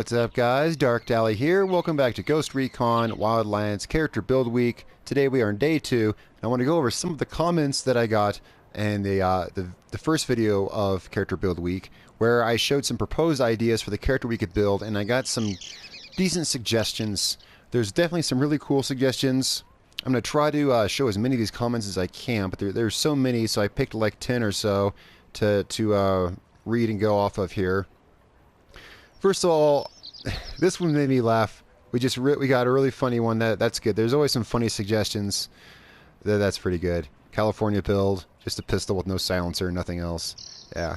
What's up, guys? Darkdally here. Welcome back to Ghost Recon Wildlands Character Build Week. Today we are on day 2, and I want to go over some of the comments that I got in the first video of Character Build Week, where I showed some proposed ideas for the character we could build, and I got some decent suggestions. There's definitely some really cool suggestions. I'm going to try to show as many of these comments as I can, but there's so many, so I picked like 10 or so to read and go off of here. First of all, this one made me laugh. We got a really funny one. That's good. There's always some funny suggestions. That's pretty good. California build, just a pistol with no silencer, nothing else. Yeah,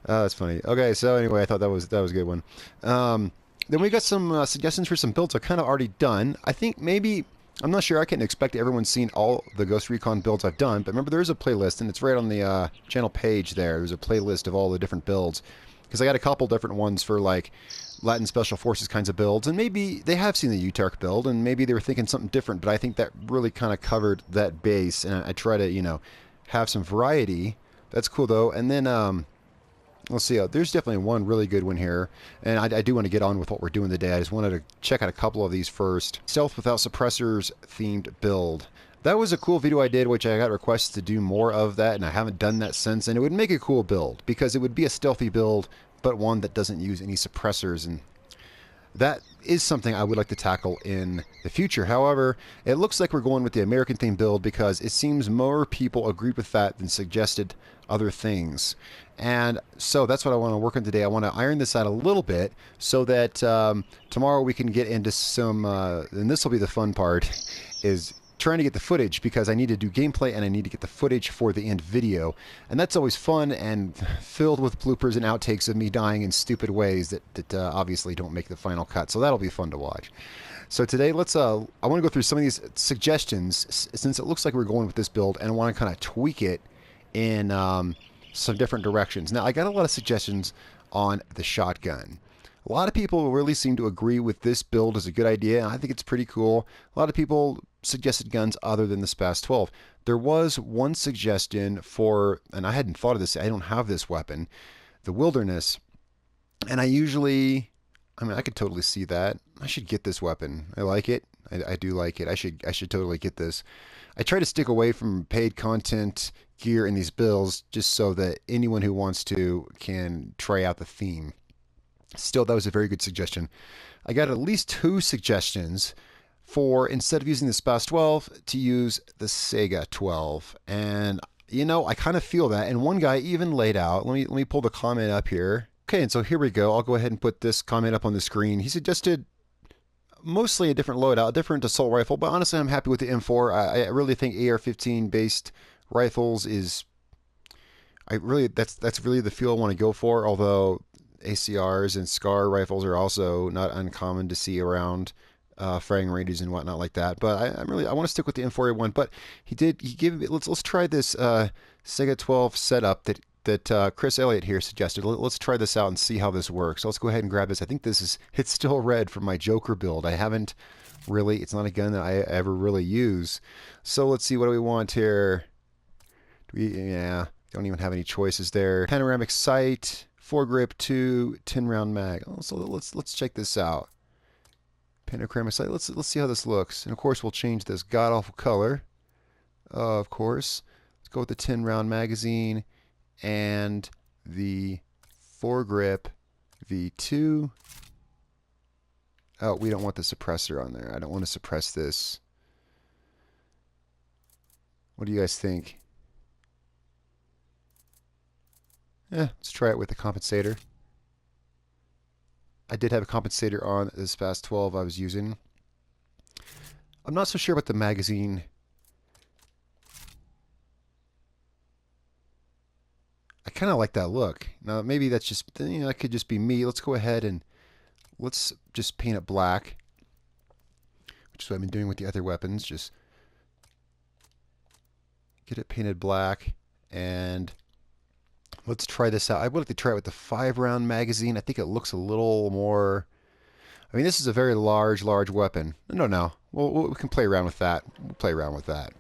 that's funny. Okay, so anyway, I thought that was a good one. Then we got some suggestions for some builds I've kind of already done. I think maybe, I'm not sure. I can't expect everyone's seen all the Ghost Recon builds I've done, but remember there is a playlist, and it's right on the channel page there. There's a playlist of all the different builds. Because I got a couple different ones for like Latin Special Forces kinds of builds, and maybe they have seen the UTARC build, and maybe they were thinking something different, but I think that really kind of covered that base, and I try to, you know, have some variety. That's cool, though. And then, let's see, there's definitely one really good one here, and I do want to get on with what we're doing today. I just wanted to check out a couple of these first. Stealth without suppressors themed build. That was a cool video I did, which I got requests to do more of that, and I haven't done that since. And it would make a cool build, because it would be a stealthy build, but one that doesn't use any suppressors. And that is something I would like to tackle in the future. However, it looks like we're going with the American theme build, because it seems more people agreed with that than suggested other things. And so that's what I want to work on today. I want to iron this out a little bit so that tomorrow we can get into some, and this will be the fun part, is trying to get the footage, because I need to do gameplay and I need to get the footage for the end video, and that's always fun and filled with bloopers and outtakes of me dying in stupid ways that obviously don't make the final cut. So that'll be fun to watch. So today, I want to go through some of these suggestions, since it looks like we're going with this build, and I want to kind of tweak it in some different directions. Now, I got a lot of suggestions on the shotgun. A lot of people really seem to agree with this build as a good idea, and I think it's pretty cool. A lot of people suggested guns other than the SPAS 12. There was one suggestion for, and I hadn't thought of this, I don't have this weapon, the Wilderness, and I could totally see that. I should get this weapon. I like it. I do like it. I should totally get this. I try to stick away from paid content gear in these builds, just so that anyone who wants to can try out the theme. Still, that was a very good suggestion. I got at least 2 suggestions for, instead of using the SPAS 12, to use the Sega 12. And, you know, I kind of feel that. And one guy even laid out, let me pull the comment up here. Okay, and so here we go. I'll go ahead and put this comment up on the screen. He suggested mostly a different loadout, a different assault rifle, but honestly, I'm happy with the M4. I really think AR-15 based rifles is, that's really the feel I want to go for, although ACRs and SCAR rifles are also not uncommon to see around firing ranges and whatnot like that. But I want to stick with the M4A1. But he gave it. Let's try this Sega 12 setup that Chris Elliott here suggested. Let's try this out and see how this works. So let's go ahead and grab this. I think it's still red from my Joker build. I haven't really. It's not a gun that I ever really use. So let's see, what do we want here? Don't even have any choices there. Panoramic sight. 4-grip 2 10-round mag. So let's check this out. Panoramic sight. Let's see how this looks. And of course, we'll change this god awful color. Of course, let's go with the 10-round magazine and the 4-grip V2. Oh, we don't want the suppressor on there. I don't want to suppress this. What do you guys think? Let's try it with the compensator. I did have a compensator on this SPAS 12 I was using. I'm not so sure about the magazine. I kind of like that look. Now, maybe that's just, that could just be me. Let's go ahead and let's just paint it black, which is what I've been doing with the other weapons. Just get it painted black, and let's try this out. I would like to try it with the 5-round magazine. I think it looks a little more, I mean, this is a very large weapon. No. We can play around with that. We'll play around with that.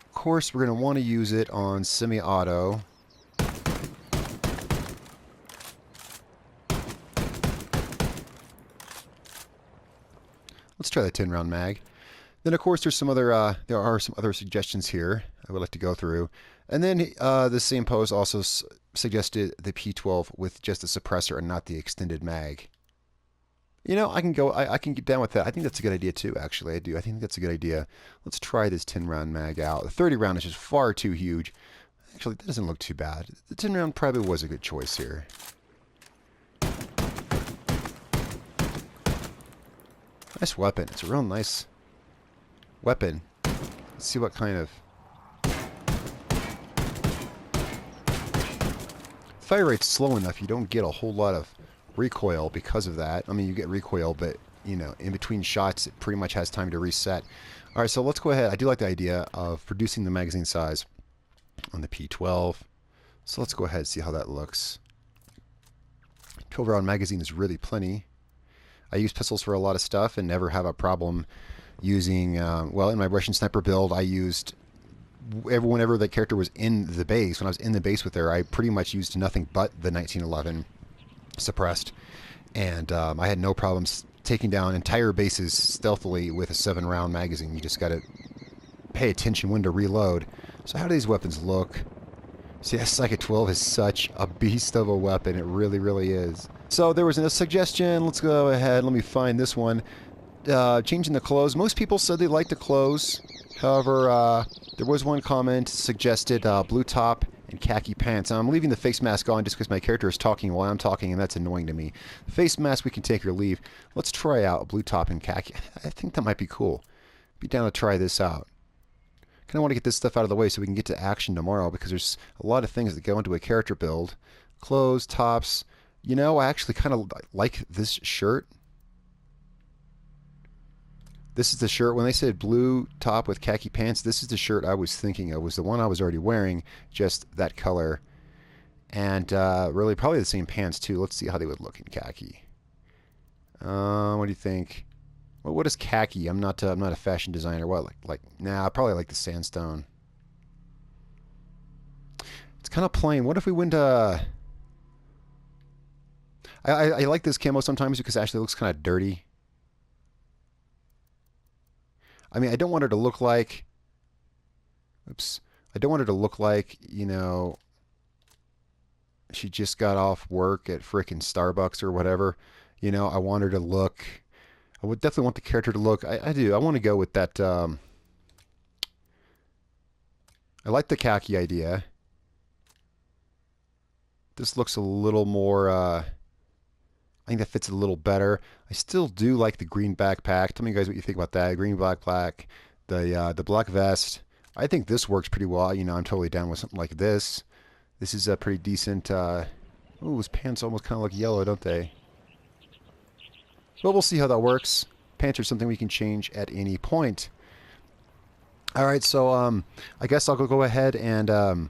Of course, we're going to want to use it on semi-auto. Let's try the 10 round mag. Then of course there are some other suggestions here I would like to go through. And then the same post also suggested the P12 with just the suppressor and not the extended mag. You know, I can get down with that. I think that's a good idea too, actually. I do. I think that's a good idea. Let's try this 10 round mag out. The 30 round is just far too huge. Actually, that doesn't look too bad. The 10 round probably was a good choice here. Nice weapon. It's a real nice weapon. Let's see what kind of... Fire rate's slow enough, you don't get a whole lot of recoil because of that. I mean, you get recoil, but, you know, in between shots, it pretty much has time to reset. Alright, so let's go ahead. I do like the idea of reducing the magazine size on the P12. So let's go ahead and see how that looks. 12 round magazine is really plenty. I use pistols for a lot of stuff and never have a problem using, well, in my Russian sniper build, I used, whenever the character was in the base, when I was in the base with her, I pretty much used nothing but the 1911 suppressed. And I had no problems taking down entire bases stealthily with a 7 round magazine. You just got to pay attention when to reload. So how do these weapons look? See, that Psychic 12 is such a beast of a weapon. It really, really is. So there was a suggestion. Let's go ahead. Let me find this one. Changing the clothes. Most people said they liked the clothes. However, there was one comment suggested blue top and khaki pants. Now, I'm leaving the face mask on just because my character is talking while I'm talking, and that's annoying to me. Face mask we can take or leave. Let's try out a blue top and khaki. I think that might be cool. Be down to try this out. Kind of want to get this stuff out of the way so we can get to action tomorrow, because there's a lot of things that go into a character build. Clothes, tops. You know, I actually kind of like this shirt. This is the shirt. When they said blue top with khaki pants, this is the shirt I was thinking of. It was the one I was already wearing, just that color. And really probably the same pants too. Let's see how they would look in khaki. What do you think? Well, what is khaki? I'm not a fashion designer. What nah, I probably like the sandstone. It's kind of plain. What if we went I like this camo sometimes because it actually looks kind of dirty. I mean, I don't want her to look like... Oops. I don't want her to look like, you know, she just got off work at frickin' Starbucks or whatever. You know, I want her to look... I would definitely want the character to look... I do. I want to go with that... I like the khaki idea. This looks a little more... I think that fits a little better. I still do like the green backpack. Tell me, guys, what you think about that. Green backpack, the black vest. I think this works pretty well. You know, I'm totally down with something like this. This is a pretty decent... Ooh, his pants almost kind of look yellow, don't they? But we'll see how that works. Pants are something we can change at any point. All right, so I guess I'll go ahead and, of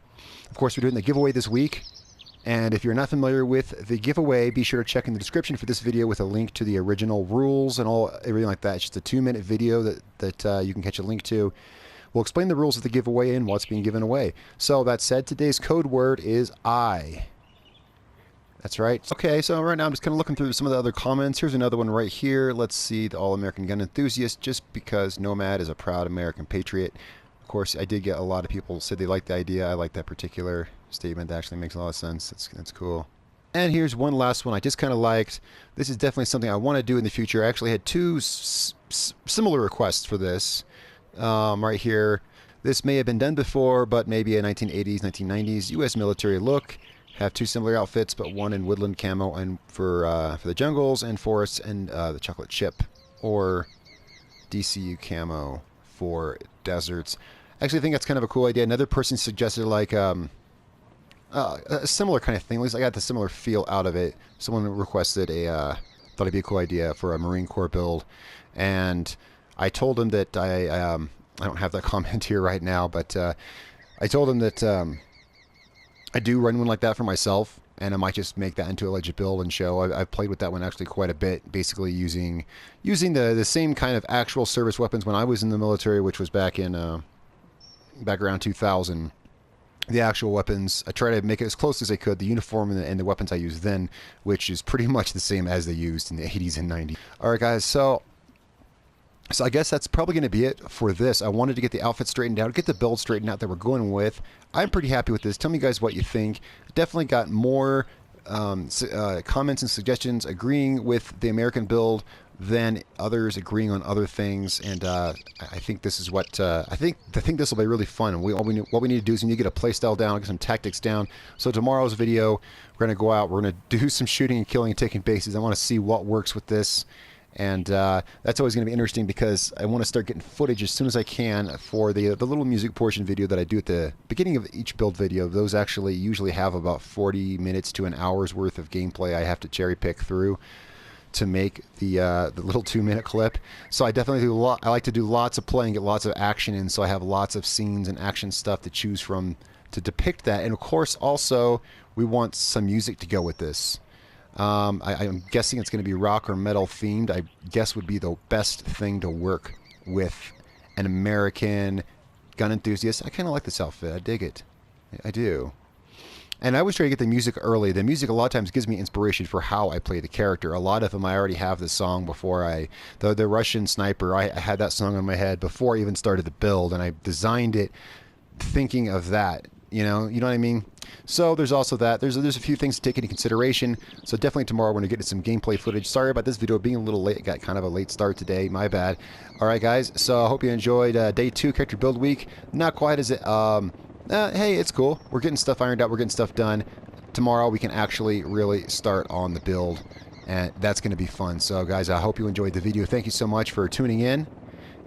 course, we're doing the giveaway this week. And if you're not familiar with the giveaway, be sure to check in the description for this video with a link to the original rules and everything like that. It's just a 2-minute video that you can catch a link to. We'll explain the rules of the giveaway and what's being given away. So that said, today's code word is I. That's right. Okay, so right now I'm just kind of looking through some of the other comments. Here's another one right here. Let's see, the All-American Gun Enthusiast, just because Nomad is a proud American patriot. Of course, I did get a lot of people say they liked the idea. I like that particular statement. That actually makes a lot of sense. That's cool. And here's one last one I just kind of liked. This is definitely something I want to do in the future. I actually had two similar requests for this right here. This may have been done before, but maybe a 1980s, 1990s U.S. military look. Have two similar outfits, but one in woodland camo and for the jungles and forests, and the chocolate chip or DCU camo for deserts. Actually, I think that's kind of a cool idea. Another person suggested like a similar kind of thing. At least I got the similar feel out of it. Someone requested thought it'd be a cool idea for a Marine Corps build, and I told him that I don't have that comment here right now, but I told him that I do run one like that for myself, and I might just make that into a legit build and show. I've played with that one actually quite a bit, basically using the same kind of actual service weapons when I was in the military, which was back around 2000. The actual weapons, I try to make it as close as I could, the uniform and the weapons I used then, which is pretty much the same as they used in the 80s and 90s. Alright guys, so So I guess that's probably going to be it for this. I wanted to get the outfit straightened out, get the build straightened out that we're going with. I'm pretty happy with this. Tell me guys what you think. Definitely got more comments and suggestions agreeing with the American build than others agreeing on other things, and I think this is what I think this will be really fun. And what we need to do is we need to get a playstyle down, get some tactics down. So tomorrow's video, we're going to go out, we're going to do some shooting and killing and taking bases. I want to see what works with this. And that's always going to be interesting because I want to start getting footage as soon as I can for the little music portion video that I do at the beginning of each build video. Those actually usually have about 40 minutes to an hour's worth of gameplay I have to cherry pick through to make the little 2-minute clip. So I definitely do I like to do lots of playing, get lots of action in, so I have lots of scenes and action stuff to choose from to depict that. And of course, also we want some music to go with this. I'm guessing it's going to be rock or metal themed. I guess would be the best thing to work with an American gun enthusiast. I kind of like this outfit. I dig it. I do. And I always try to get the music early. The music a lot of times gives me inspiration for how I play the character. A lot of them I already have the song before the Russian Sniper, I had that song in my head before I even started the build, and I designed it thinking of that. You know what I mean? So there's also that. There's a few things to take into consideration. So definitely tomorrow we're going to get some gameplay footage. Sorry about this video being a little late. It got kind of a late start today. My bad. All right, guys. So I hope you enjoyed day 2 character build week. Not quite as it. Hey, it's cool. We're getting stuff ironed out. We're getting stuff done. Tomorrow we can actually really start on the build, and that's going to be fun. So guys, I hope you enjoyed the video. Thank you so much for tuning in.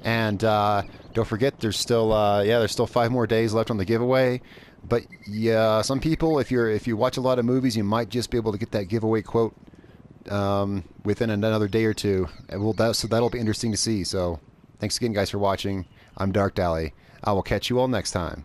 And don't forget, there's still 5 more days left on the giveaway. But yeah, some people, if you watch a lot of movies, you might just be able to get that giveaway quote within another day or two. So that'll be interesting to see. So thanks again, guys, for watching. I'm Darkdally. I will catch you all next time.